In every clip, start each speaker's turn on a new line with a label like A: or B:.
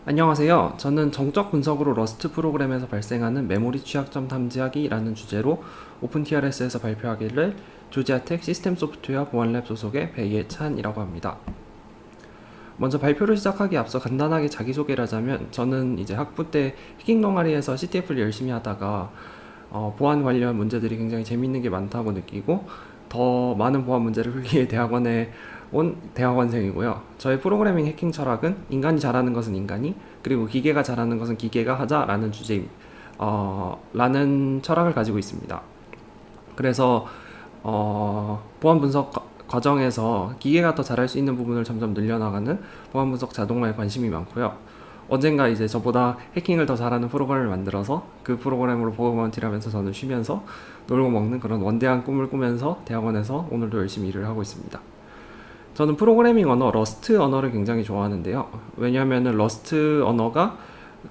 A: 안녕하세요. 저는 정적 분석으로 러스트 프로그램에서 발생하는 메모리 취약점 탐지하기라는 주제로 오픈TRS에서 발표하기를 조지아텍 시스템 소프트웨어 보안랩 소속의 배예찬이라고 합니다. 먼저 발표를 시작하기 앞서 간단하게 자기소개를 하자면 저는 이제 학부 때 해킹 동아리에서 CTF를 열심히 하다가 보안 관련 문제들이 굉장히 재밌는 게 많다고 느끼고 더 많은 보안 문제를 풀기 위해 대학원에 온 대학원생이고요. 저의 프로그래밍 해킹 철학은 인간이 잘하는 것은 인간이, 그리고 기계가 잘하는 것은 기계가 하자라는 라는 철학을 가지고 있습니다. 그래서 보안 분석 과정에서 기계가 더 잘할 수 있는 부분을 점점 늘려나가는 보안 분석 자동화에 관심이 많고요. 언젠가 이제 저보다 해킹을 더 잘하는 프로그램을 만들어서 그 프로그램으로 보안 마운티를 하면서 저는 쉬면서 놀고 먹는 그런 원대한 꿈을 꾸면서 대학원에서 오늘도 열심히 일을 하고 있습니다. 저는 프로그래밍 언어 러스트 언어를 굉장히 좋아하는데요. 왜냐하면 러스트 언어가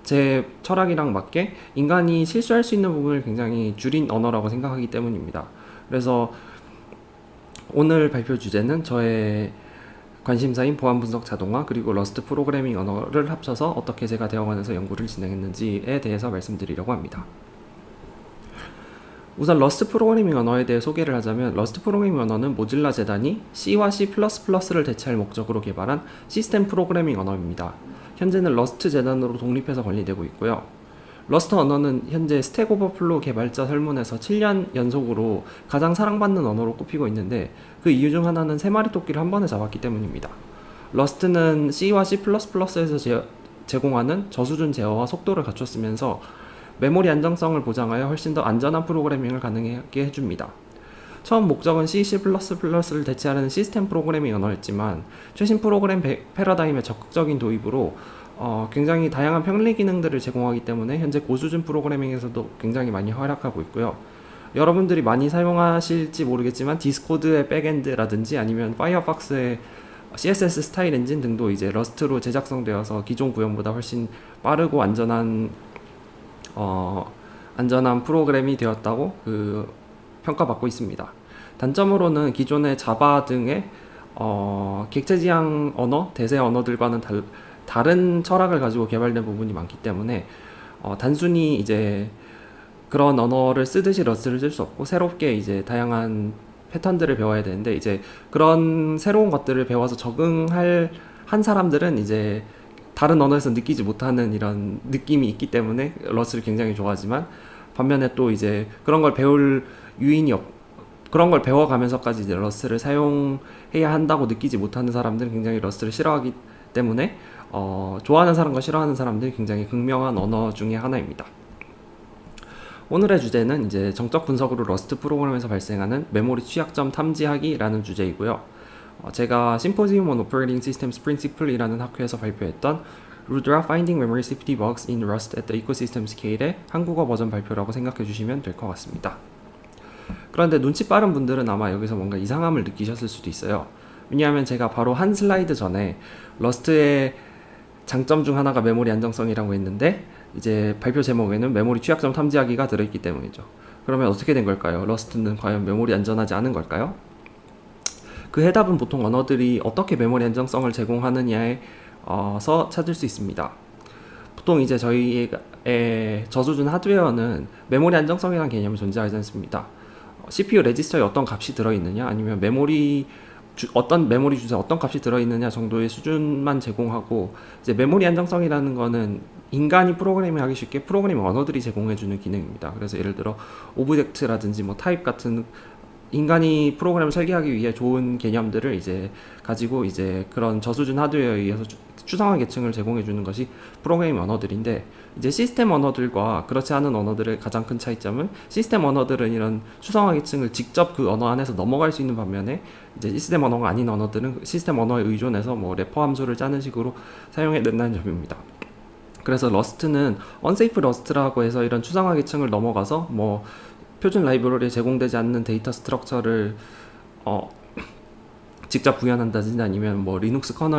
A: 제 철학이랑 맞게 인간이 실수할 수 있는 부분을 굉장히 줄인 언어라고 생각하기 때문입니다. 그래서 오늘 발표 주제는 저의 관심사인 보안 분석 자동화 그리고 러스트 프로그래밍 언어를 합쳐서 어떻게 제가 대학원에서 연구를 진행했는지에 대해서 말씀드리려고 합니다. 우선 러스트 프로그래밍 언어에 대해 소개를 하자면, 러스트 프로그래밍 언어는 모질라 재단이 C와 C++를 대체할 목적으로 개발한 시스템 프로그래밍 언어입니다. 현재는 러스트 재단으로 독립해서 관리되고 있고요. 러스트 언어는 현재 스택 오버플로우 개발자 설문에서 7년 연속으로 가장 사랑받는 언어로 꼽히고 있는데, 그 이유 중 하나는 3마리 토끼를 한 번에 잡았기 때문입니다. 러스트는 C와 C++에서 제공하는 저수준 제어와 속도를 갖췄으면서 메모리 안정성을 보장하여 훨씬 더 안전한 프로그래밍을 가능하게 해줍니다. 처음 목적은 C, C++를 대체하는 시스템 프로그래밍 언어였지만 최신 프로그램 패러다임의 적극적인 도입으로 굉장히 다양한 편리 기능들을 제공하기 때문에 현재 고수준 프로그래밍에서도 굉장히 많이 활약하고 있고요. 여러분들이 많이 사용하실지 모르겠지만 디스코드의 백엔드라든지 아니면 파이어박스의 CSS 스타일 엔진 등도 이제 러스트로 제작성되어서 기존 구현보다 훨씬 빠르고 안전한 프로그램이 되었다고 평가받고 있습니다. 단점으로는 기존의 자바 등의 객체지향 언어, 대세 언어들과는 다른 철학을 가지고 개발된 부분이 많기 때문에 단순히 이제 그런 언어를 쓰듯이 러스트를 쓸 수 없고 새롭게 이제 다양한 패턴들을 배워야 되는데, 이제 그런 새로운 것들을 배워서 적응할 한 사람들은 이제 다른 언어에서 느끼지 못하는 이런 느낌이 있기 때문에 러스트를 굉장히 좋아하지만, 반면에 또 이제 그런 걸 배울 유인이 그런 걸 배워가면서까지 이제 러스트를 사용해야 한다고 느끼지 못하는 사람들은 굉장히 러스트를 싫어하기 때문에 좋아하는 사람과 싫어하는 사람들이 굉장히 극명한 언어 중에 하나입니다. 오늘의 주제는 이제 정적 분석으로 러스트 프로그램에서 발생하는 메모리 취약점 탐지하기라는 주제이고요. 제가 심포지움 on Operating Systems Principle이라는 학회에서 발표했던 Rudra Finding Memory Safety Bugs in Rust at the Ecosystem Scale의 한국어 버전 발표라고 생각해 주시면 될 것 같습니다. 그런데 눈치 빠른 분들은 아마 여기서 뭔가 이상함을 느끼셨을 수도 있어요. 왜냐하면 제가 바로 한 슬라이드 전에 러스트의 장점 중 하나가 메모리 안정성이라고 했는데, 이제 발표 제목에는 메모리 취약점 탐지하기가 들어있기 때문이죠. 그러면 어떻게 된 걸까요? 러스트는 과연 메모리 안전하지 않은 걸까요? 그 해답은 보통 언어들이 어떻게 메모리 안정성을 제공하느냐에서 찾을 수 있습니다. 보통 이제 저희의 저수준 하드웨어는 메모리 안정성이라는 개념이 존재하지 않습니다. CPU 레지스터에 어떤 값이 들어있느냐, 아니면 어떤 메모리 주소에 어떤 값이 들어있느냐 정도의 수준만 제공하고, 이제 메모리 안정성이라는 거는 인간이 프로그래밍 하기 쉽게 프로그래밍 언어들이 제공해주는 기능입니다. 그래서 예를 들어 오브젝트라든지 뭐 타입 같은 인간이 프로그램을 설계하기 위해 좋은 개념들을 이제 가지고 이제 그런 저수준 하드웨어에 의해서 추상화 계층을 제공해 주는 것이 프로그래밍 언어들인데, 이제 시스템 언어들과 그렇지 않은 언어들의 가장 큰 차이점은, 시스템 언어들은 이런 추상화 계층을 직접 그 언어 안에서 넘어갈 수 있는 반면에 이제 시스템 언어가 아닌 언어들은 시스템 언어에 의존해서 뭐 래퍼 함수를 짜는 식으로 사용해 낸다는 점입니다. 그래서 러스트는 unsafe 러스트라고 해서 이런 추상화 계층을 넘어가서 뭐 표준 라이브러리에 제공되지 않는 데이터 스트럭처를 직접 구현한다든지, 아니면 뭐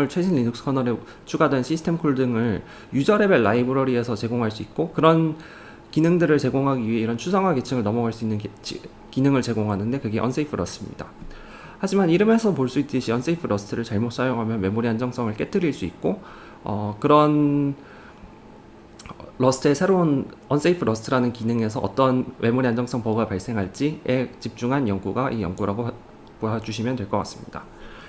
A: 최신 리눅스 커널에 추가된 시스템 콜 등을 유저 레벨 라이브러리에서 제공할 수 있고, 그런 기능들을 제공하기 위해 이런 추상화 계층을 넘어갈 수 있는 기능을 제공하는데 그게 unsafe 러스트입니다. 하지만 이름에서 볼 수 있듯이 unsafe 러스트를 잘못 사용하면 메모리 안정성을 깨뜨릴 수 있고, 그런 러스트의 새로운 unsafe rust라는 기능에서 어떤 메모리 안정성 버그가 발생할지에 집중한 연구가 이 연구라고 봐주시면 될 것 같습니다.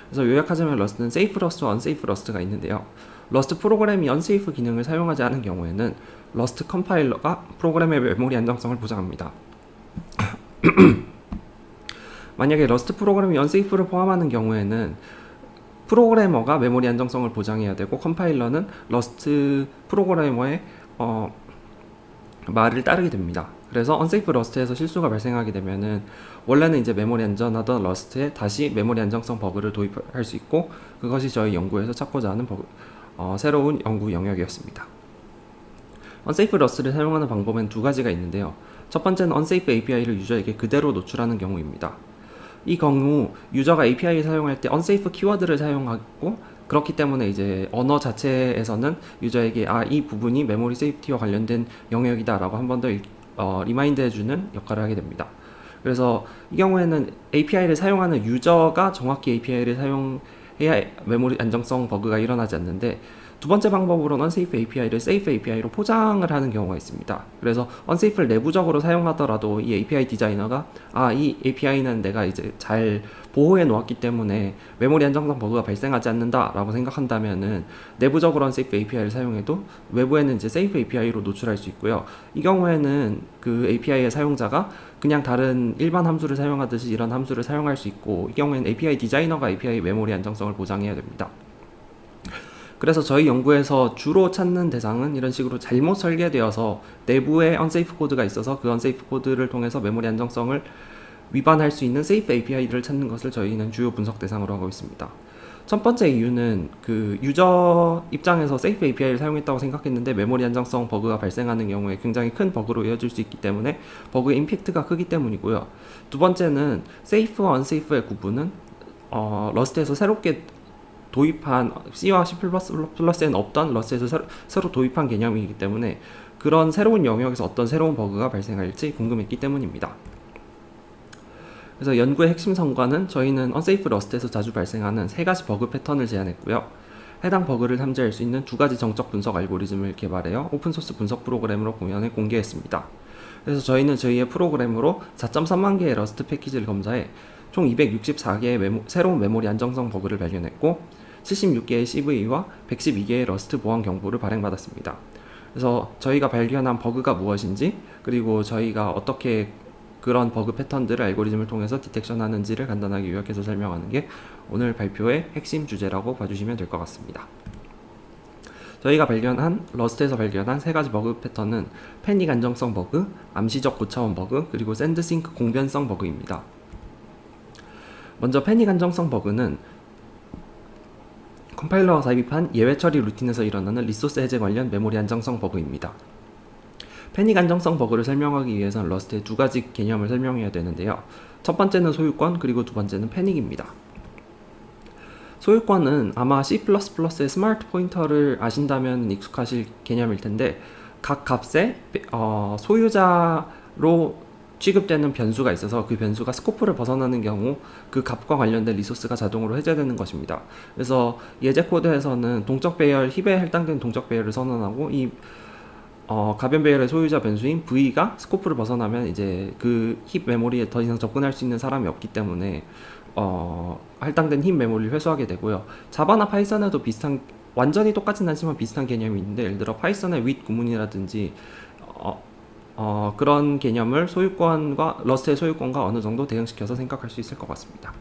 A: 그래서 요약하자면 러스트는 safe rust와 unsafe rust가 있는데요. 러스트 프로그램이 unsafe 기능을 사용하지 않은 경우에는 러스트 컴파일러가 프로그램의 메모리 안정성을 보장합니다. 만약에 러스트 프로그램이 unsafe를 포함하는 경우에는 프로그래머가 메모리 안정성을 보장해야 되고 컴파일러는 러스트 프로그래머의 말을 따르게 됩니다. 그래서 unsafe 러스트에서 실수가 발생하게 되면은 원래는 이제 메모리 안전하던 러스트에 다시 메모리 안정성 버그를 도입할 수 있고, 그것이 저희 연구에서 찾고자 하는 새로운 연구 영역이었습니다. unsafe 러스트를 사용하는 방법은 두 가지가 있는데요. 첫 번째는 unsafe API를 유저에게 그대로 노출하는 경우입니다. 이 경우 유저가 API를 사용할 때 unsafe 키워드를 사용하고, 그렇기 때문에 이제 언어 자체에서는 유저에게 이 부분이 메모리 세이프티와 관련된 영역이다 라고 한 번 더 리마인드 해주는 역할을 하게 됩니다. 그래서 이 경우에는 API를 사용하는 유저가 정확히 API를 사용해야 메모리 안정성 버그가 일어나지 않는데, 두 번째 방법으로는 unsafe API를 safe API로 포장을 하는 경우가 있습니다. 그래서 unsafe를 내부적으로 사용하더라도 이 API 디자이너가 이 API는 내가 이제 잘 보호해 놓았기 때문에 메모리 안정성 버그가 발생하지 않는다 라고 생각한다면은 내부적으로 unsafe API를 사용해도 외부에는 이제 safe API로 노출할 수 있고요. 이 경우에는 그 API의 사용자가 그냥 다른 일반 함수를 사용하듯이 이런 함수를 사용할 수 있고, 이 경우에는 API 디자이너가 API 메모리 안정성을 보장해야 됩니다. 그래서 저희 연구에서 주로 찾는 대상은 이런 식으로 잘못 설계되어서 내부에 unsafe 코드가 있어서 그 unsafe 코드를 통해서 메모리 안정성을 위반할 수 있는 safe API들을 찾는 것을 저희는 주요 분석 대상으로 하고 있습니다. 첫 번째 이유는 그 유저 입장에서 safe API를 사용했다고 생각했는데 메모리 안정성 버그가 발생하는 경우에 굉장히 큰 버그로 이어질 수 있기 때문에 버그의 임팩트가 크기 때문이고요. 두 번째는 safe와 unsafe의 구분은 러스트에서 새롭게 도입한 C와 C++에는 없던 러스트에서 새로 도입한 개념이기 때문에 그런 새로운 영역에서 어떤 새로운 버그가 발생할지 궁금했기 때문입니다. 그래서 연구의 핵심 성과는 저희는 unsafe 러스트에서 자주 발생하는 세 가지 버그 패턴을 제안했고요. 해당 버그를 탐지할 수 있는 두 가지 정적 분석 알고리즘을 개발하여 오픈소스 분석 프로그램으로 공개했습니다. 그래서 저희는 저희의 프로그램으로 4.3만 개의 러스트 패키지를 검사해 총 264개의 새로운 메모리 안정성 버그를 발견했고 76개의 CVE와 112개의 러스트 보안 경보를 발행받았습니다. 그래서 저희가 발견한 버그가 무엇인지, 그리고 저희가 어떻게 그런 버그 패턴들을 알고리즘을 통해서 디텍션 하는지를 간단하게 요약해서 설명하는 게 오늘 발표의 핵심 주제라고 봐주시면 될 것 같습니다. 저희가 러스트에서 발견한 세 가지 버그 패턴은 패닉 안정성 버그, 암시적 고차원 버그, 그리고 샌드싱크 공변성 버그입니다. 먼저 패닉 안정성 버그는 컴파일러가 삽입한 예외 처리 루틴에서 일어나는 리소스 해제 관련 메모리 안정성 버그입니다. 패닉 안정성 버그를 설명하기 위해서는 러스트의 두 가지 개념을 설명해야 되는데요. 첫 번째는 소유권, 그리고 두 번째는 패닉입니다. 소유권은 아마 C++의 스마트 포인터를 아신다면 익숙하실 개념일 텐데, 각 값에 소유자로 취급되는 변수가 있어서 그 변수가 스코프를 벗어나는 경우 그 값과 관련된 리소스가 자동으로 해제되는 것입니다. 그래서 예제 코드에서는 동적 배열, 힙에 할당된 동적 배열을 선언하고 이 가변 배열의 소유자 변수인 V가 스코프를 벗어나면 이제 그 힙 메모리에 더 이상 접근할 수 있는 사람이 없기 때문에 할당된 힙 메모리를 회수하게 되고요. 자바나 파이썬에도 완전히 똑같진 않지만 비슷한 개념이 있는데, 예를 들어 파이썬의 with 구문이라든지 그런 개념을 러스트의 소유권과 어느 정도 대응시켜서 생각할 수 있을 것 같습니다.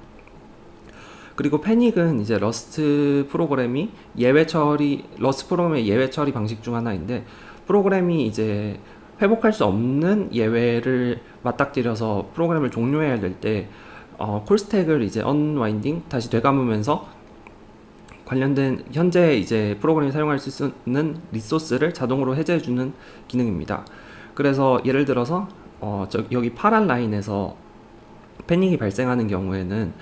A: 그리고 패닉은 이제 러스트 프로그램의 예외 처리 방식 중 하나인데, 프로그램이 이제 회복할 수 없는 예외를 맞닥뜨려서 프로그램을 종료해야 될 때 콜스택을 이제 언와인딩 다시 되감으면서 관련된 현재 이제 프로그램이 사용할 수 있는 리소스를 자동으로 해제해주는 기능입니다. 그래서 예를 들어서 여기 파란 라인에서 패닉이 발생하는 경우에는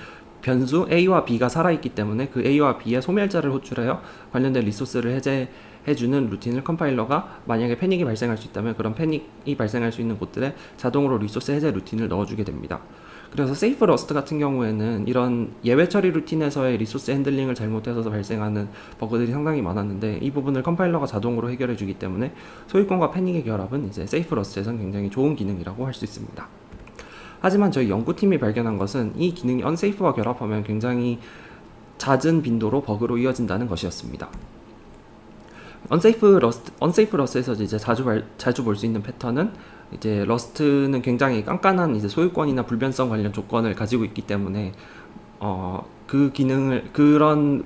A: 변수 A와 B가 살아있기 때문에 그 A와 B의 소멸자를 호출하여 관련된 리소스를 해주는 루틴을 컴파일러가 만약에 패닉이 발생할 수 있다면 그런 패닉이 발생할 수 있는 곳들에 자동으로 리소스 해제 루틴을 넣어주게 됩니다. 그래서 세이프 러스트 같은 경우에는 이런 예외 처리 루틴에서의 리소스 핸들링을 잘못해서 발생하는 버그들이 상당히 많았는데, 이 부분을 컴파일러가 자동으로 해결해 주기 때문에 소유권과 패닉의 결합은 이제 세이프 러스트에서는 굉장히 좋은 기능이라고 할 수 있습니다. 하지만 저희 연구팀이 발견한 것은 이 기능이 언세이프와 결합하면 굉장히 잦은 빈도로 버그로 이어진다는 것이었습니다. 언세이프 러스트에서 이제 자주 볼 수 있는 패턴은, 이제 러스트는 굉장히 깐깐한 이제 소유권이나 불변성 관련 조건을 가지고 있기 때문에 그런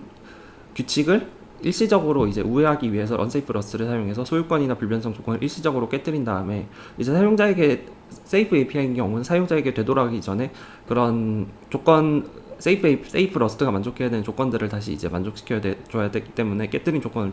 A: 규칙을 일시적으로 이제 우회하기 위해서 언세이프 러스트를 사용해서 소유권이나 불변성 조건을 일시적으로 깨뜨린 다음에, 이제 사용자에게 세이프 API인 경우는 사용자에게 되돌아가기 전에 그런 세이프 러스트가 만족해야 되는 조건들을 다시 이제 줘야 되기 때문에 깨뜨린 조건을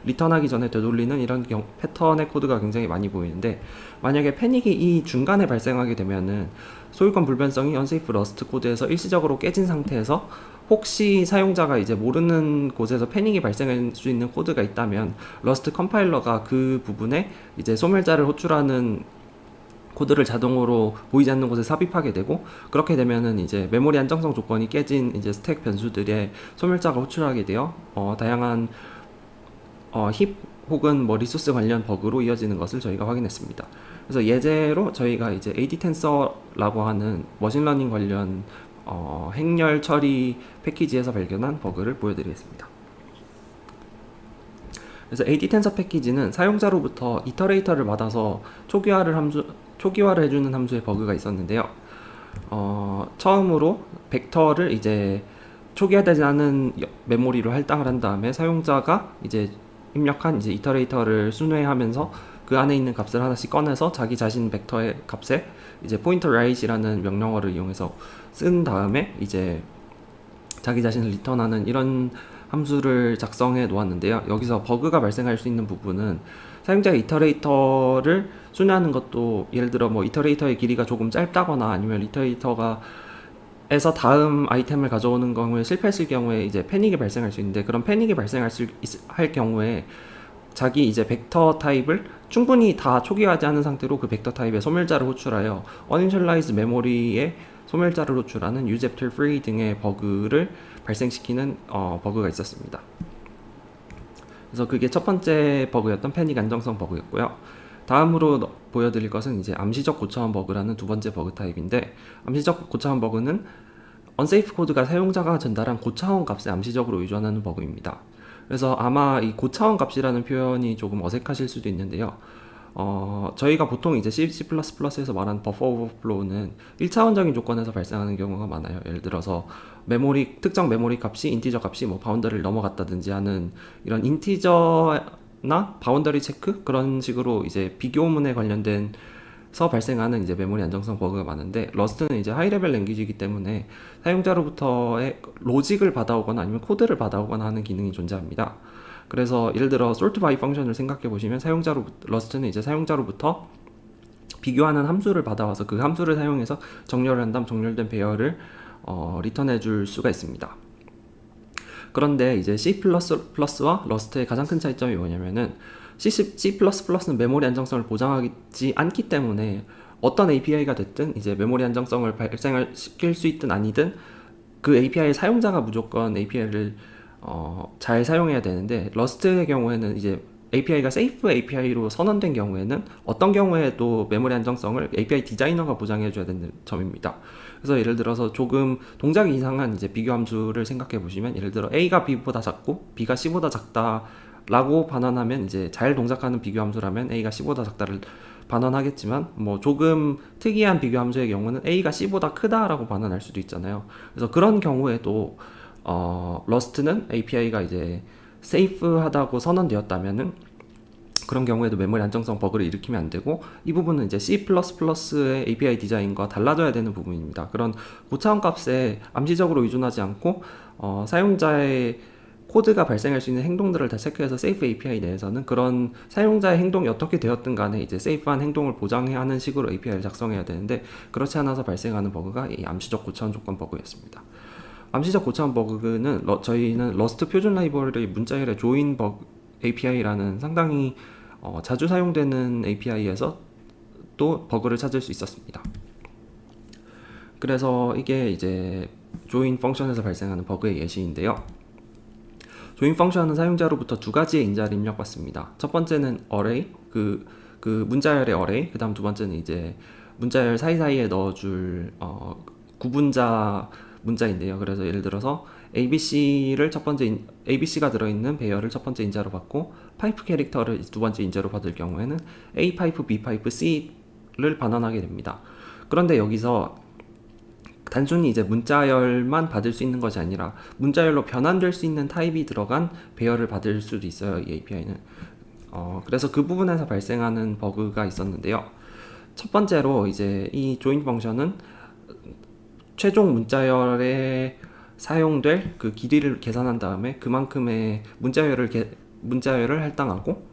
A: 리턴하기 전에 되돌리는 이런 패턴의 코드가 굉장히 많이 보이는데, 만약에 패닉이 이 중간에 발생하게 되면은 소유권 불변성이 언세이프 러스트 코드에서 일시적으로 깨진 상태에서 혹시 사용자가 이제 모르는 곳에서 패닉이 발생할 수 있는 코드가 있다면 러스트 컴파일러가 그 부분에 이제 소멸자를 호출하는 코드를 자동으로 보이지 않는 곳에 삽입하게 되고, 그렇게 되면은 이제 메모리 안정성 조건이 깨진 이제 스택 변수들의 소멸자가 호출하게 되어 다양한 힙 혹은 뭐 리소스 관련 버그로 이어지는 것을 저희가 확인했습니다. 그래서 예제로 저희가 이제 AD 텐서라고 하는 머신러닝 관련 행렬 처리 패키지에서 발견한 버그를 보여드리겠습니다. 그래서 AD 텐서 패키지는 사용자로부터 이터레이터를 받아서 초기화를 해주는 함수의 버그가 있었는데요. 처음으로 벡터를 이제 초기화되지 않은 메모리로 할당을 한 다음에 사용자가 이제 입력한 이제 이터레이터를 순회하면서 그 안에 있는 값을 하나씩 꺼내서 자기 자신 벡터의 값에 이제 포인터 라이트라는 명령어를 이용해서 쓴 다음에 이제 자기 자신을 리턴하는 이런 함수를 작성해 놓았는데요. 여기서 버그가 발생할 수 있는 부분은, 사용자가 이터레이터를 순회하는 것도 예를 들어 뭐 이터레이터의 길이가 조금 짧다거나 아니면 이터레이터가 에서 다음 아이템을 가져오는 경우에 실패했을 경우에 이제 패닉이 발생할 수 있는데, 그런 패닉이 할 경우에 자기 이제 벡터 타입을 충분히 다 초기화하지 않은 상태로 그 벡터 타입의 소멸자를 호출하여 uninitialized 메모리에 소멸자를 호출하는 useful free 등의 버그를 발생시키는 버그가 있었습니다. 그래서 그게 첫 번째 버그였던 패닉 안정성 버그였고요. 다음으로 보여드릴 것은 이제 암시적 고차원 버그라는 두 번째 버그 타입인데, 암시적 고차원 버그는 언세이프 코드가 사용자가 전달한 고차원 값에 암시적으로 의존하는 버그입니다. 그래서 아마 이 고차원 값이라는 표현이 조금 어색하실 수도 있는데요. 저희가 보통 이제 C++에서 말하는 버퍼 오버플로우는 1차원적인 조건에서 발생하는 경우가 많아요. 예를 들어서 특정 메모리 값이 인티저 값이 뭐 바운더리를 넘어갔다든지 하는 이런 인티저나 바운더리 체크, 그런 식으로 이제 비교문에 관련돼서 발생하는 이제 메모리 안정성 버그가 많은데, 러스트는 이제 하이 레벨 랭귀지이기 때문에 사용자로부터의 로직을 받아오거나 아니면 코드를 받아오거나 하는 기능이 존재합니다. 그래서 예를 들어 sort by 펑션을 생각해 보시면, 러스트는 이제 사용자로부터 비교하는 함수를 받아와서 그 함수를 사용해서 정렬을 한 다음 정렬된 배열을 리턴해 줄 수가 있습니다. 그런데 이제 C++와 러스트의 가장 큰 차이점이 뭐냐면은, C++는 메모리 안정성을 보장하지 않기 때문에 어떤 API가 됐든 이제 메모리 안정성을 발생시킬 수 있든 아니든 그 API의 사용자가 무조건 API를 잘 사용해야 되는데, 러스트의 경우에는 이제 API가 세이프 API로 선언된 경우에는 어떤 경우에도 메모리 안정성을 API 디자이너가 보장해줘야 되는 점입니다. 그래서 예를 들어서 조금 동작이 이상한 이제 비교 함수를 생각해 보시면, 예를 들어 A가 B보다 작고 B가 C보다 작다라고 반환하면, 이제 잘 동작하는 비교 함수라면 A가 C보다 작다를 반환하겠지만, 뭐 조금 특이한 비교 함수의 경우는 A가 C보다 크다라고 반환할 수도 있잖아요. 그래서 그런 경우에도 러스트는 API가 이제 세이프하다고 선언되었다면은 그런 경우에도 메모리 안정성 버그를 일으키면 안 되고, 이 부분은 이제 C++의 API 디자인과 달라져야 되는 부분입니다. 그런 고차원 값에 암시적으로 의존하지 않고 사용자의 코드가 발생할 수 있는 행동들을 다 체크해서 세이프 API 내에서는 그런 사용자의 행동이 어떻게 되었든 간에 이제 세이프한 행동을 보장해야 하는 식으로 API를 작성해야 되는데, 그렇지 않아서 발생하는 버그가 이 암시적 고차원 조건 버그였습니다. 암시적 고차원 버그는 저희는 러스트 표준 라이브러리 문자열의 조인 버그 API라는 상당히 자주 사용되는 API에서 또 버그를 찾을 수 있었습니다. 그래서 이게 이제 조인 펑션에서 발생하는 버그의 예시인데요. 조인 펑션은 사용자로부터 두 가지의 인자를 입력받습니다. 첫 번째는 array, 그 문자열의 array, 그 다음 두 번째는 이제 문자열 사이사이에 넣어줄 구분자 문자인데요. 그래서 예를 들어서 ABC가 들어있는 배열을 첫 번째 인자로 받고 파이프 캐릭터를 두 번째 인자로 받을 경우에는 A 파이프, B 파이프, C를 반환하게 됩니다. 그런데 여기서 단순히 이제 문자열만 받을 수 있는 것이 아니라 문자열로 변환될 수 있는 타입이 들어간 배열을 받을 수도 있어요, 이 API는. 그래서 그 부분에서 발생하는 버그가 있었는데요. 첫 번째로 이제 이 join 펑션은 최종 문자열에 사용될 그 길이를 계산한 다음에 그만큼의 문자열을 할당하고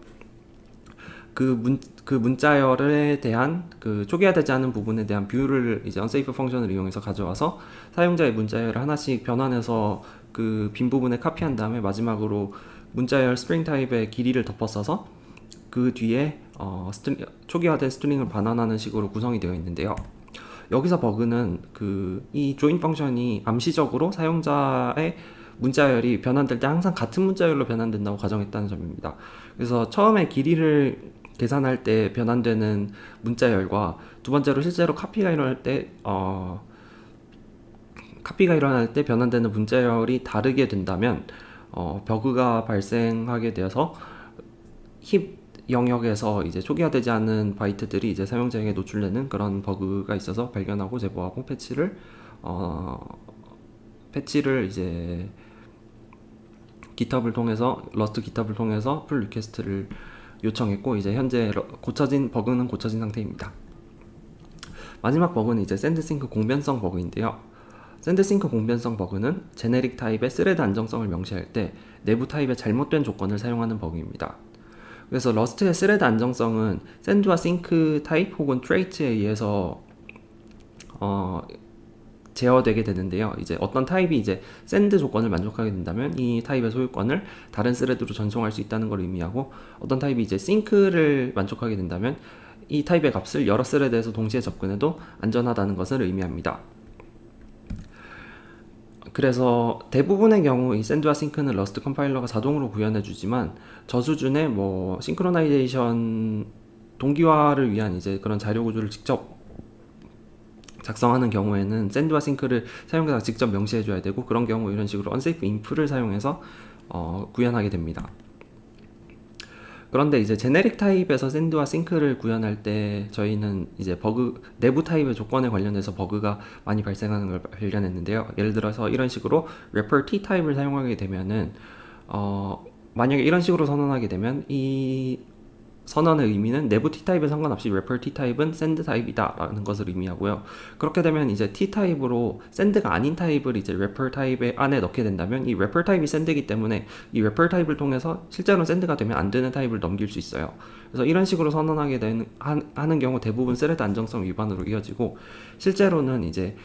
A: 그 문자열에 대한 그 초기화되지 않은 부분에 대한 뷰를 이제 unsafe 펑션을 이용해서 가져와서 사용자의 문자열을 하나씩 변환해서 그 빈 부분에 카피한 다음에 마지막으로 문자열 스트링 타입의 길이를 덮어써서 그 뒤에 초기화된 스트링을 반환하는 식으로 구성이 되어 있는데요. 여기서 버그는 이 join 펑션이 암시적으로 사용자의 문자열이 변환될 때 항상 같은 문자열로 변환된다고 가정했다는 점입니다. 그래서 처음에 길이를 계산할 때 변환되는 문자열과 두 번째로 실제로 카피가 일어날 때 변환되는 문자열이 다르게 된다면 버그가 발생하게 되어서 힙 영역에서 이제 초기화되지 않은 바이트들이 이제 사용자에게 노출되는 그런 버그가 있어서 발견하고 제보하고 패치를 이제 GitHub을 통해서 러스트 GitHub을 통해서 풀 리퀘스트를 요청했고 이제 현재 버그는 고쳐진 상태입니다. 마지막 버그는 이제 샌드싱크 공변성 버그인데요. 샌드싱크 공변성 버그는 제네릭 타입의 스레드 안정성을 명시할 때 내부 타입의 잘못된 조건을 사용하는 버그입니다. 그래서 러스트의 스레드 안정성은 샌드와 싱크 타입 혹은 트레이트에 의해서 제어되게 되는데요. 이제 어떤 타입이 이제 샌드 조건을 만족하게 된다면 이 타입의 소유권을 다른 스레드로 전송할 수 있다는 걸 의미하고 어떤 타입이 이제 싱크를 만족하게 된다면 이 타입의 값을 여러 스레드에서 동시에 접근해도 안전하다는 것을 의미합니다. 그래서 대부분의 경우 이 샌드와 싱크는 러스트 컴파일러가 자동으로 구현해 주지만 저수준의 뭐 싱크로나이제이션 동기화를 위한 이제 그런 자료 구조를 직접 작성하는 경우에는 샌드와 싱크를 사용자가 직접 명시해 줘야 되고 그런 경우 이런 식으로 unsafe inf를 사용해서 구현하게 됩니다. 그런데 이제 제네릭 타입에서 샌드와 싱크를 구현할 때 저희는 이제 내부 타입의 조건에 관련해서 버그가 많이 발생하는 걸 발견했는데요. 예를 들어서 이런 식으로 wrapper t 타입을 사용하게 되면은 만약에 이런 식으로 선언하게 되면 이 선언의 의미는 내부 T타입에 상관없이 wrapper T타입은 send 타입이다 라는 것을 의미하고요. 그렇게 되면 이제 T타입으로 send가 아닌 타입을 이제 wrapper 타입의 안에 넣게 된다면 이 wrapper 타입이 send이기 때문에 이 wrapper 타입을 통해서 실제로 send가 되면 안 되는 타입을 넘길 수 있어요. 그래서 이런 식으로 선언하게 하는 경우 대부분 스레드 안정성 위반으로 이어지고 실제로는 이제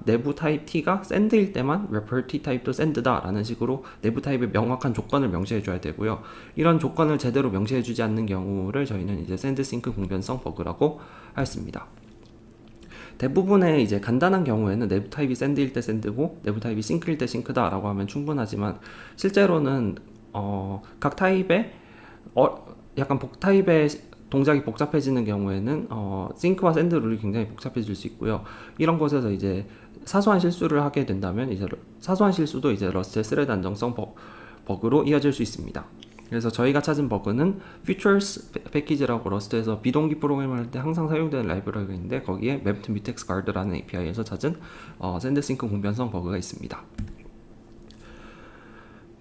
A: 내부 타입 T가 send일 때만 wrapper T 타입도 send다 라는 식으로 내부 타입의 명확한 조건을 명시해 줘야 되고요. 이런 조건을 제대로 명시해 주지 않는 경우를 저희는 이제 send sync 공변성 버그라고 하였습니다. 대부분의 이제 간단한 경우에는 내부 타입이 send일 때 send고 내부 타입이 sync일 때 sync다 라고 하면 충분하지만 실제로는 각 타입의 약간 타입의 동작이 복잡해지는 경우에는 sync와 send 룰이 굉장히 복잡해질 수 있고요. 이런 곳에서 이제 사소한 실수를 하게 된다면 이제 사소한 실수도 이제 러스트의 스레드 안정성 버그로 이어질 수 있습니다. 그래서 저희가 찾은 버그는 features 패키지라고 러스트에서 비동기 프로그램을 할 때 항상 사용되는 라이브러리가 있는데 거기에 mapped mutex guard라는 API에서 찾은 send sync 공변성 버그가 있습니다.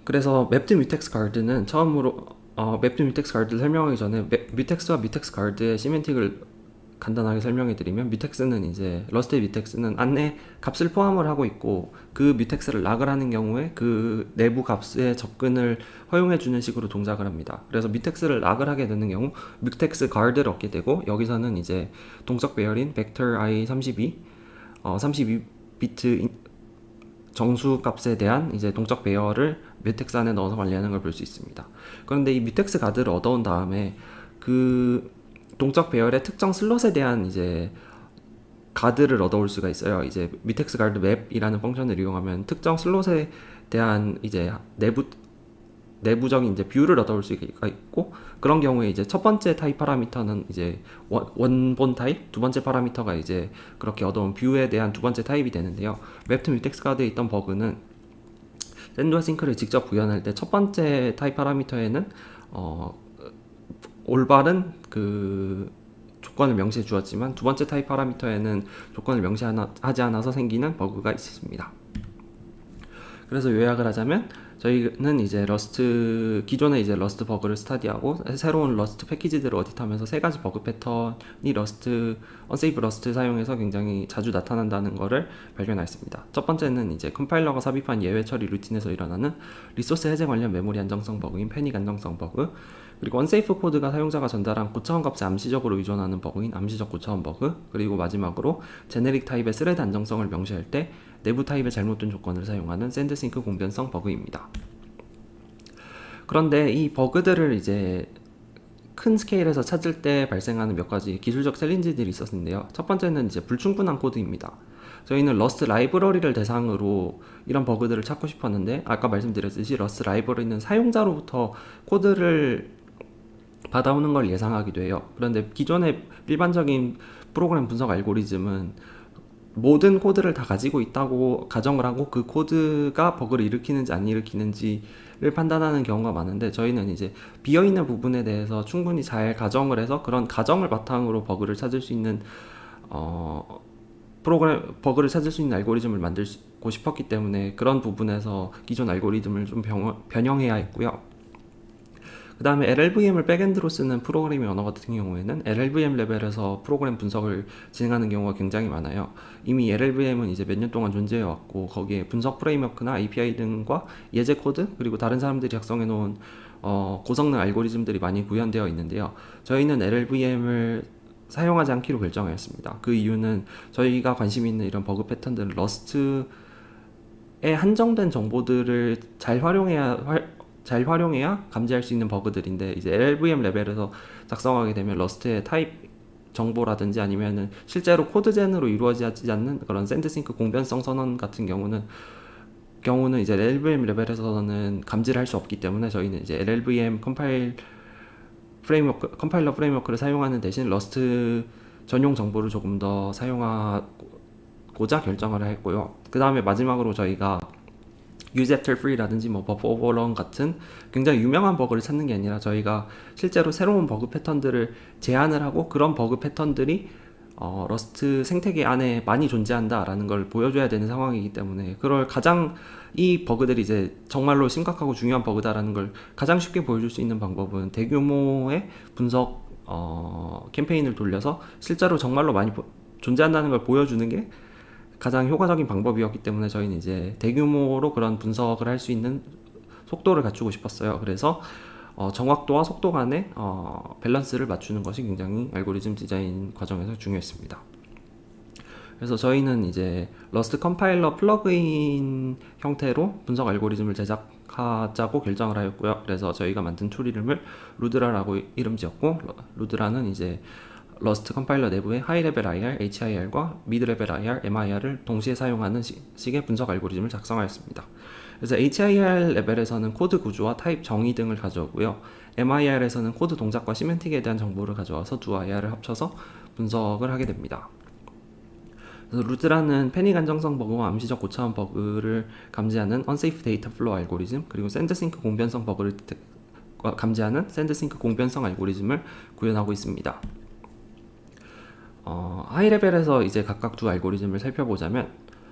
A: 그래서 mapped mutex guard는 처음으로 mapped mutex guard를 설명하기 전에 mutex와 mutex guard의 시멘틱을 간단하게 설명해 드리면 뮤텍스는 이제 러스트의 뮤텍스는 안에 값을 포함을 하고 있고 그 뮤텍스를 락을 하는 경우에 그 내부 값의 접근을 허용해 주는 식으로 동작을 합니다. 그래서 뮤텍스를 락을 하게 되는 경우 뮤텍스 가드를 얻게 되고 여기서는 이제 동적 배열인 vector i32 32비트 정수 값에 대한 이제 동적 배열을 뮤텍스 안에 넣어서 관리하는 걸 볼 수 있습니다. 그런데 이 뮤텍스 가드를 얻어온 다음에 그 동적 배열의 특정 슬롯에 대한 이제 가드를 얻어올 수가 있어요. 이제 뮤텍스 가드 맵이라는 펑션을 이용하면 특정 슬롯에 대한 이제 내부적인 이제 뷰를 얻어올 수가 있고, 그런 경우에 이제 첫 번째 타입 파라미터는 이제 원본 타입, 두 번째 파라미터가 이제 그렇게 얻어온 뷰에 대한 두 번째 타입이 되는데요. 웹툰 뮤텍스 가드에 있던 버그는 샌드와 싱크를 직접 구현할 때 첫 번째 타입 파라미터에는 올바른 그 조건을 명시해 주었지만 두 번째 타입 파라미터에는 조건을 명시하지 않아서 생기는 버그가 있습니다. 그래서 요약을 하자면 저희는 이제 기존의 이제 러스트 버그를 스타디하고 새로운 러스트 패키지들을 어딧하면서 세 가지 버그 패턴이 언세이프 러스트 사용해서 굉장히 자주 나타난다는 것을 발견했습니다. 첫 번째는 이제 컴파일러가 삽입한 예외 처리 루틴에서 일어나는 리소스 해제 관련 메모리 안정성 버그인 패닉 안정성 버그, 그리고 언세이프 코드가 사용자가 전달한 고차원 값에 암시적으로 의존하는 버그인 암시적 고차원 버그, 그리고 마지막으로 제네릭 타입의 스레드 안정성을 명시할 때 내부 타입의 잘못된 조건을 사용하는 샌드싱크 공변성 버그입니다. 그런데 이 버그들을 이제 큰 스케일에서 찾을 때 발생하는 몇 가지 기술적 챌린지들이 있었는데요. 첫 번째는 이제 불충분한 코드입니다. 저희는 러스트 라이브러리를 대상으로 이런 버그들을 찾고 싶었는데, 아까 말씀드렸듯이 러스트 라이브러리는 사용자로부터 코드를 받아오는 걸 예상하기도 해요. 그런데 기존의 일반적인 프로그램 분석 알고리즘은 모든 코드를 다 가지고 있다고 가정을 하고 그 코드가 버그를 일으키는지 안 일으키는지를 판단하는 경우가 많은데, 저희는 이제 비어있는 부분에 대해서 충분히 잘 가정을 해서 그런 가정을 바탕으로 버그를 찾을 수 있는 버그를 찾을 수 있는 알고리즘을 만들고 싶었기 때문에 그런 부분에서 기존 알고리즘을 좀 변형해야 했고요. 그 다음에 LLVM을 백엔드로 쓰는 프로그래밍 언어 같은 경우에는 LLVM 레벨에서 프로그램 분석을 진행하는 경우가 굉장히 많아요. 이미 LLVM은 이제 몇 년 동안 존재해 왔고, 거기에 분석 프레임워크나 API 등과 예제 코드, 그리고 다른 사람들이 작성해 놓은 고성능 알고리즘들이 많이 구현되어 있는데요. 저희는 LLVM을 사용하지 않기로 결정하였습니다. 그 이유는 저희가 관심 있는 이런 버그 패턴들은 러스트에 한정된 정보들을 잘 활용해야 감지할 수 있는 버그들인데, 이제 LLVM 레벨에서 작성하게 되면 러스트의 타입 정보라든지 아니면은 실제로 코드젠으로 이루어지지 않는 그런 샌드싱크 공변성 선언 같은 경우는 이제 LLVM 레벨에서는 감지를 할 수 없기 때문에 저희는 이제 LLVM 컴파일러 프레임워크를 사용하는 대신 러스트 전용 정보를 조금 더 사용하고자 결정을 했고요. 그 다음에 마지막으로 저희가 use after free라든지 버퍼 오버런 같은 굉장히 유명한 버그를 찾는 게 아니라 저희가 실제로 새로운 버그 패턴들을 제안을 하고 그런 버그 패턴들이 러스트 생태계 안에 많이 존재한다라는 걸 보여줘야 되는 상황이기 때문에, 이 버그들이 이제 정말로 심각하고 중요한 버그다라는 걸 가장 쉽게 보여줄 수 있는 방법은 대규모의 분석 캠페인을 돌려서 실제로 정말로 많이 존재한다는 걸 보여주는 게 가장 효과적인 방법이었기 때문에 저희는 이제 대규모로 그런 분석을 할 수 있는 속도를 갖추고 싶었어요. 그래서 정확도와 속도 간의 밸런스를 맞추는 것이 굉장히 알고리즘 디자인 과정에서 중요했습니다. 그래서 저희는 이제 러스트 컴파일러 플러그인 형태로 분석 알고리즘을 제작하자고 결정을 하였고요. 그래서 저희가 만든 툴 이름을 루드라라고 이름 지었고, 루드라는 이제 러스트 컴파일러 내부에 하이 레벨 IR, HIR과 미드 레벨 IR, MIR을 동시에 사용하는 식의 분석 알고리즘을 작성하였습니다. 그래서 HIR 레벨에서는 코드 구조와 타입 정의 등을 가져오고요. MIR에서는 코드 동작과 시멘틱에 대한 정보를 가져와서 두 IR을 합쳐서 분석을 하게 됩니다. 그래서 루드라는 패닉 안정성 버그와 암시적 고차원 버그를 감지하는 unsafe data flow 알고리즘, 그리고 샌드싱크 공변성 버그를 감지하는 샌드싱크 공변성 알고리즘을 구현하고 있습니다. 하이 레벨에서 이제 각각 두 알고리즘을 살펴보자면,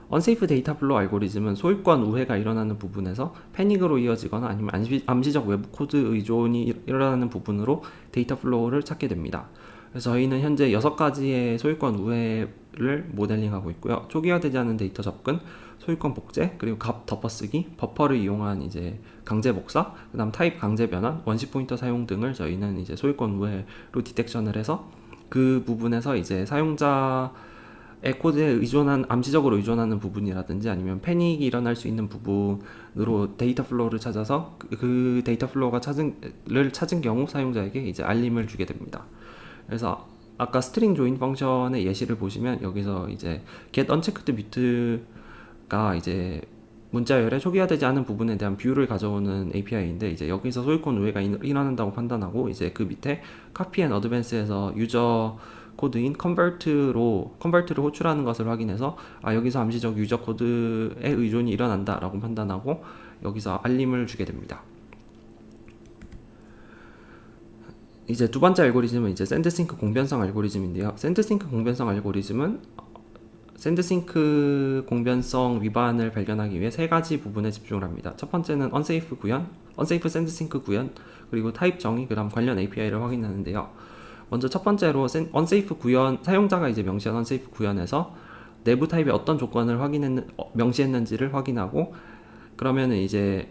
A: 언세이프 데이터 플로우 알고리즘은 소유권 우회가 일어나는 부분에서 패닉으로 이어지거나 아니면 암시적 외부 코드 의존이 일어나는 부분으로 데이터 플로우를 찾게 됩니다. 그래서 저희는 현재 6가지의 소유권 우회를 모델링하고 있고요. 초기화되지 않은 데이터 접근, 소유권 복제, 그리고 값 덮어쓰기, 버퍼를 이용한 이제 강제 복사, 그 다음 타입 강제 변환, 원시 포인터 사용 등을 저희는 이제 소유권 우회로 디텍션을 해서 그 부분에서 이제 사용자의 코드에 암시적으로 의존하는 부분이라든지 아니면 패닉이 일어날 수 있는 부분으로 데이터 플로우를 찾아서 그 데이터 플로우가 찾은 경우 사용자에게 이제 알림을 주게 됩니다. 그래서 아까 스트링 조인 펑션의 예시를 보시면 여기서 이제 get unchecked mute가 이제 문자열에 초기화되지 않은 부분에 대한 뷰를 가져오는 API인데 이제 여기서 소유권 우회가 일어난다고 판단하고 이제 그 밑에 copy and advance에서 유저 코드인 컨버트를 호출하는 것을 확인해서 여기서 암시적 유저 코드의 의존이 일어난다 라고 판단하고 여기서 알림을 주게 됩니다. 이제 두 번째 알고리즘은 이제 샌드싱크 공변성 알고리즘인데요. 샌드싱크 공변성 알고리즘은 샌드싱크 공변성 위반을 발견하기 위해 세 가지 부분에 집중을 합니다. 첫 번째는 unsafe 구현, unsafe 샌드싱크 구현, 그리고 타입 정의, 그다음 관련 API를 확인하는데요. 먼저 첫 번째로 unsafe 구현, 사용자가 이제 명시한 unsafe 구현에서 내부 타입의 어떤 조건을 명시했는지를 확인하고 그러면은 이제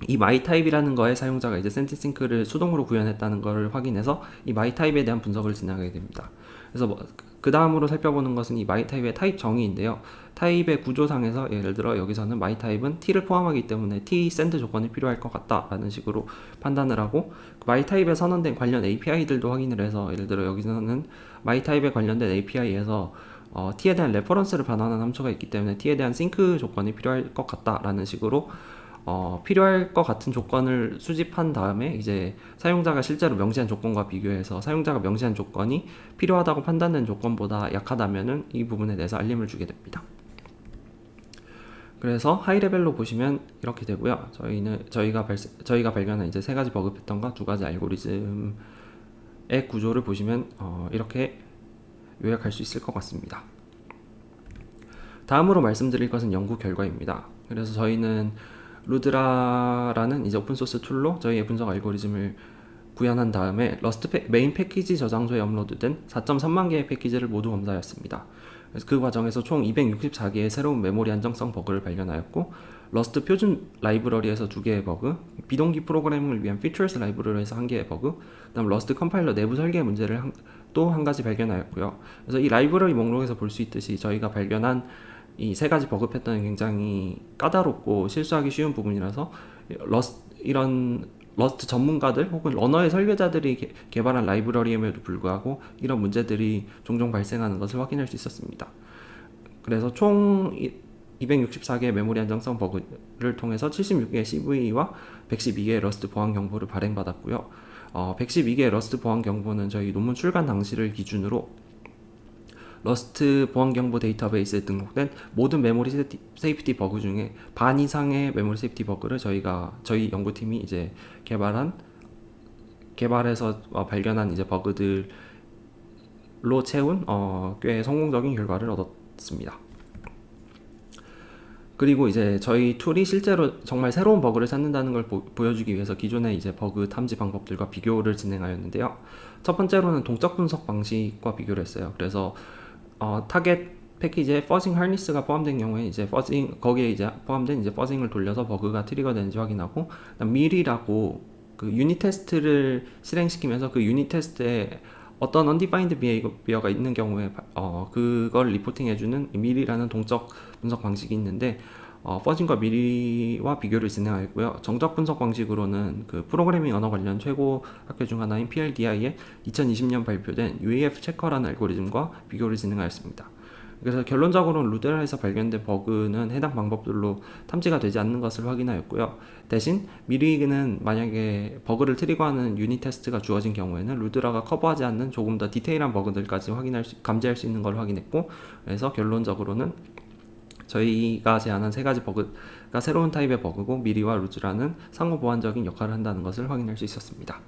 A: 이 my 타입이라는 거에 사용자가 이제 샌드싱크를 수동으로 구현했다는 걸 확인해서 이 my 타입에 대한 분석을 진행하게 됩니다. 그래서 그 다음으로 살펴보는 것은 이 my 타입의 타입 정의인데요. 타입의 구조상에서 예를 들어 여기서는 my 타입은 t를 포함하기 때문에 t 샌드 조건이 필요할 것 같다라는 식으로 판단을 하고 my 타입에 선언된 관련 API들도 확인을 해서 예를 들어 여기서는 my 타입에 관련된 API에서 t에 대한 레퍼런스를 반환하는 함수가 있기 때문에 t에 대한 싱크 조건이 필요할 것 같다라는 식으로 필요할 것 같은 조건을 수집한 다음에 이제 사용자가 실제로 명시한 조건과 비교해서 사용자가 명시한 조건이 필요하다고 판단된 조건보다 약하다면은 이 부분에 대해서 알림을 주게 됩니다. 그래서 하이 레벨로 보시면 이렇게 되고요. 저희가 발견한 이제 세 가지 버그 패턴과 두 가지 알고리즘의 구조를 보시면 이렇게 요약할 수 있을 것 같습니다. 다음으로 말씀드릴 것은 연구 결과입니다. 그래서 저희는 루드라라는 이제 오픈소스 툴로 저희의 분석 알고리즘을 구현한 다음에 러스트 메인 패키지 저장소에 업로드된 4.3만 개의 패키지를 모두 검사하였습니다. 그래서 그 과정에서 총 264개의 새로운 메모리 안정성 버그를 발견하였고 러스트 표준 라이브러리에서 2개의 버그, 비동기 프로그래밍을 위한 피처스 라이브러리에서 1개의 버그, 그다음 러스트 컴파일러 내부 설계 문제를 또 한 가지 발견하였고요. 그래서 이 라이브러리 목록에서 볼 수 있듯이 저희가 발견한 이 세 가지 버그 패턴이 굉장히 까다롭고 실수하기 쉬운 부분이라서 이런 러스트 전문가들 혹은 러너의 설계자들이 개발한 라이브러리임에도 불구하고 이런 문제들이 종종 발생하는 것을 확인할 수 있었습니다. 그래서 총 264개의 메모리 안정성 버그를 통해서 76개의 CVE와 112개의 러스트 보안 경보를 발행받았고요. 112개의 러스트 보안 경보는 저희 논문 출간 당시를 기준으로 러스트 보안 경보 데이터베이스에 등록된 모든 메모리 세이프티 버그 중에 반 이상의 메모리 세이프티 버그를 저희 연구팀이 이제 개발해서 발견한 이제 버그들로 채운 꽤 성공적인 결과를 얻었습니다. 그리고 이제 저희 툴이 실제로 정말 새로운 버그를 찾는다는 걸 보여주기 위해서 기존의 이제 버그 탐지 방법들과 비교를 진행하였는데요. 첫 번째로는 동적 분석 방식과 비교를 했어요. 그래서 타겟 패키지에 퍼징 하니스가 포함된 경우에 이제 거기에 이제 포함된 이제 퍼징을 돌려서 버그가 트리거 되는지 확인하고, 밀이라고 그 유닛 테스트를 실행시키면서 그 유닛 테스트에 어떤 undefined behavior가 있는 경우에 그걸 리포팅해주는 밀이라는 동적 분석 방식이 있는데 퍼징과 밀이와 비교를 진행하였고요. 정적 분석 방식으로는 그 프로그래밍 언어 관련 최고 학회 중 하나인 PLDI의 2020년 발표된 UAF 체커라는 알고리즘과 비교를 진행하였습니다. 그래서 결론적으로는 루드라에서 발견된 버그는 해당 방법들로 탐지가 되지 않는 것을 확인하였고요. 대신 밀이는 만약에 버그를 트리거하는 유닛 테스트가 주어진 경우에는 루드라가 커버하지 않는 조금 더 디테일한 버그들까지 감지할 수 있는 걸 확인했고, 그래서 결론적으로는 저희가 제안한 세 가지 버그가 새로운 타입의 버그고 밀이와 루드라는 상호 보완적인 역할을 한다는 것을 확인할 수 있었습니다.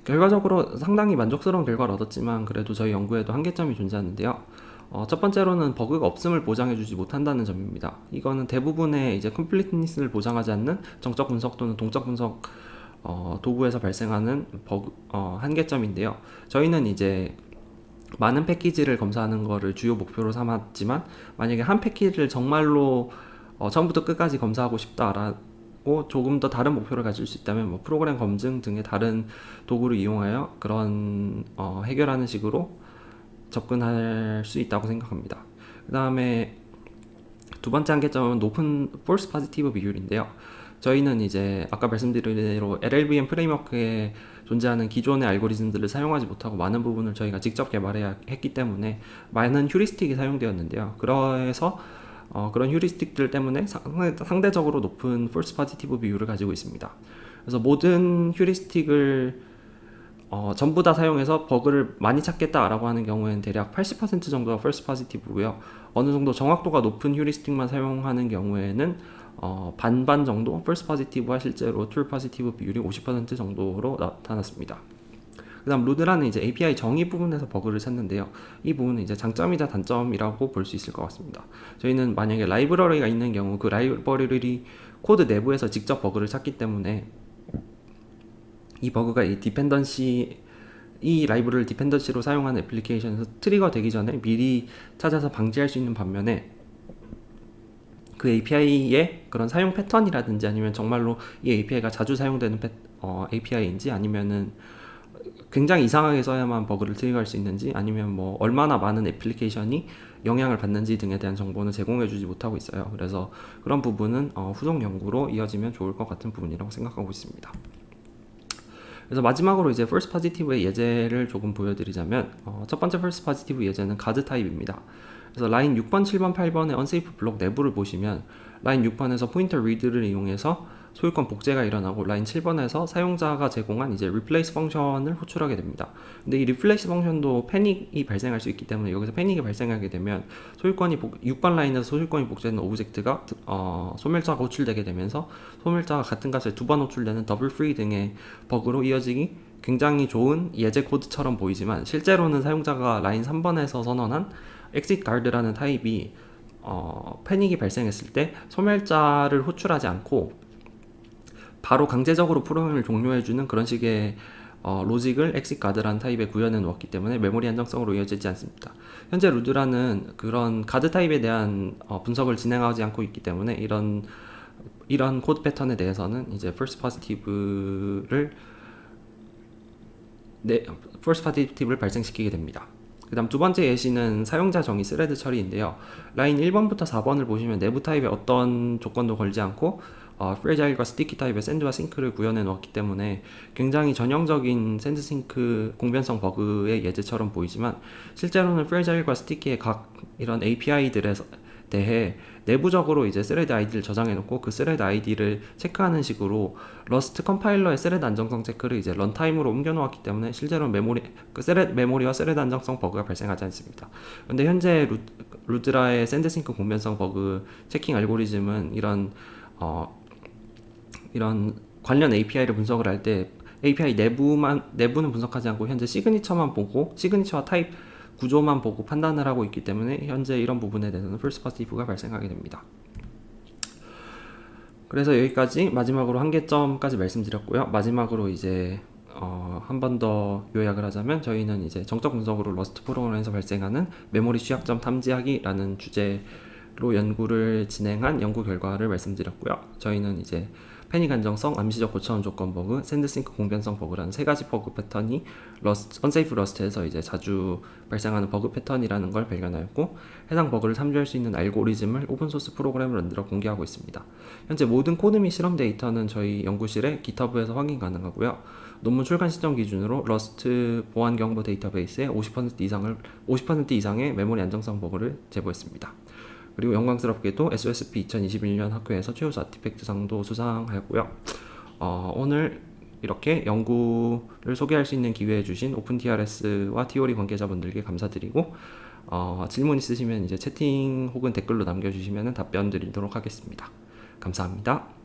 A: 결과적으로 상당히 만족스러운 결과를 얻었지만 그래도 저희 연구에도 한계점이 존재하는데요. 첫 번째로는 버그가 없음을 보장해주지 못한다는 점입니다. 이거는 대부분의 이제 컴플리트니스를 보장하지 않는 정적 분석 또는 동적 분석 도구에서 발생하는 버그 한계점인데요. 저희는 이제 많은 패키지를 검사하는 것을 주요 목표로 삼았지만 만약에 한 패키지를 정말로 처음부터 끝까지 검사하고 싶다라고 조금 더 다른 목표를 가질 수 있다면 뭐 프로그램 검증 등의 다른 도구를 이용하여 그런 해결하는 식으로 접근할 수 있다고 생각합니다. 그 다음에 두 번째 한계점은 높은 false positive 비율인데요. 저희는 이제 아까 말씀드린 대로 LLVM 프레임워크에 존재하는 기존의 알고리즘들을 사용하지 못하고 많은 부분을 저희가 직접 개발해야 했기 때문에 많은 휴리스틱이 사용되었는데요. 그래서 그런 휴리스틱들 때문에 상대적으로 높은 false positive 비율을 가지고 있습니다. 그래서 모든 휴리스틱을 전부 다 사용해서 버그를 많이 찾겠다라고 하는 경우에는 대략 80% 정도가 false positive고요. 어느 정도 정확도가 높은 휴리스틱만 사용하는 경우에는 반반 정도 false positive와 실제로 true positive 비율이 50% 정도로 나타났습니다. 그 다음 루드라는 이제 API 정의 부분에서 버그를 찾는데요. 이 부분은 이제 장점이자 단점이라고 볼 수 있을 것 같습니다. 저희는 만약에 라이브러리가 있는 경우 그 라이브러리 코드 내부에서 직접 버그를 찾기 때문에 이 버그가 이 라이브러리를 디펜던시로 사용하는 애플리케이션에서 트리거 되기 전에 미리 찾아서 방지할 수 있는 반면에 그 API의 그런 사용 패턴이라든지 아니면 정말로 이 API가 자주 사용되는 API인지 아니면은 굉장히 이상하게 써야만 버그를 트리거할 수 있는지 아니면 뭐 얼마나 많은 애플리케이션이 영향을 받는지 등에 대한 정보는 제공해주지 못하고 있어요. 그래서 그런 부분은 후속 연구로 이어지면 좋을 것 같은 부분이라고 생각하고 있습니다. 그래서 마지막으로 이제 false positive의 예제를 조금 보여드리자면 첫 번째 false positive 예제는 가드 타입입니다. 그래서 라인 6번, 7번, 8번의 unsafe 블록 내부를 보시면 라인 6번에서 포인터 리드를 이용해서 소유권 복제가 일어나고 라인 7번에서 사용자가 제공한 이제 replace 펑션을 호출하게 됩니다. 근데 이 replace 펑션도 패닉이 발생할 수 있기 때문에 여기서 패닉이 발생하게 되면 6번 라인에서 소유권이 복제된 오브젝트가 소멸자가 호출되게 되면서 소멸자가 같은 값에 두 번 호출되는 더블 프리 등의 버그로 이어지기 굉장히 좋은 예제 코드처럼 보이지만 실제로는 사용자가 라인 3번에서 선언한 exit guard라는 타입이 패닉이 발생했을 때 소멸자를 호출하지 않고 바로 강제적으로 프로그램을 종료해주는 그런 식의 로직을 exit guard라는 타입에 구현해 놓았기 때문에 메모리 안정성으로 이어지지 않습니다. 현재 루드라는 그런 가드 타입에 대한 분석을 진행하지 않고 있기 때문에 이런 코드 패턴에 대해서는 이제 false positive를 발생시키게 됩니다. 그 다음 두 번째 예시는 사용자 정의 스레드 처리인데요. 라인 1번부터 4번을 보시면 내부 타입에 어떤 조건도 걸지 않고 프레자일과 스티키 타입의 샌드와 싱크를 구현해 놓았기 때문에 굉장히 전형적인 샌드 싱크 공변성 버그의 예제처럼 보이지만 실제로는 프레자일과 스티키의 각 이런 API들에 대해 내부적으로 이제 스레드 아이디를 저장해 놓고 그 스레드 아이디를 체크하는 식으로 러스트 컴파일러의 스레드 안정성 체크를 이제 런타임으로 옮겨 놓았기 때문에 실제로 메모리와 스레드 안정성 버그가 발생하지 않습니다. 근데 현재 루드라의 샌드싱크 공변성 버그 체킹 알고리즘은 이런 관련 API를 분석을 할 때 API 내부는 분석하지 않고 현재 시그니처만 보고 시그니처와 타입 구조만 보고 판단을 하고 있기 때문에 현재 이런 부분에 대해서는 false positive가 발생하게 됩니다. 그래서 여기까지 마지막으로 한계점까지 말씀드렸고요. 마지막으로 이제 한 번 더 요약을 하자면 저희는 이제 정적 분석으로 러스트 프로그램에서 발생하는 메모리 취약점 탐지하기라는 주제로 연구를 진행한 연구 결과를 말씀드렸고요. 저희는 이제 패닉 안정성, 암시적 고차원 조건 버그, 샌드싱크 공변성 버그라는 세 가지 버그 패턴이 언세이프 러스트에서 이제 자주 발생하는 버그 패턴이라는 걸 발견하였고 해당 버그를 탐지할 수 있는 알고리즘을 오픈소스 프로그램을 만들어 공개하고 있습니다. 현재 모든 코드 및 실험 데이터는 저희 연구실에 GitHub에서 확인 가능하고요. 논문 출간 시점 기준으로 러스트 보안 경보 데이터베이스에 50% 이상의 메모리 안정성 버그를 제보했습니다. 그리고 영광스럽게도 SOSP 2021년 학회에서 최우수 아티팩트상도 수상하였고요. 오늘 이렇게 연구를 소개할 수 있는 기회해 주신 오픈TRS와 티오리 관계자분들께 감사드리고 질문 있으시면 이제 채팅 혹은 댓글로 남겨주시면 답변 드리도록 하겠습니다. 감사합니다.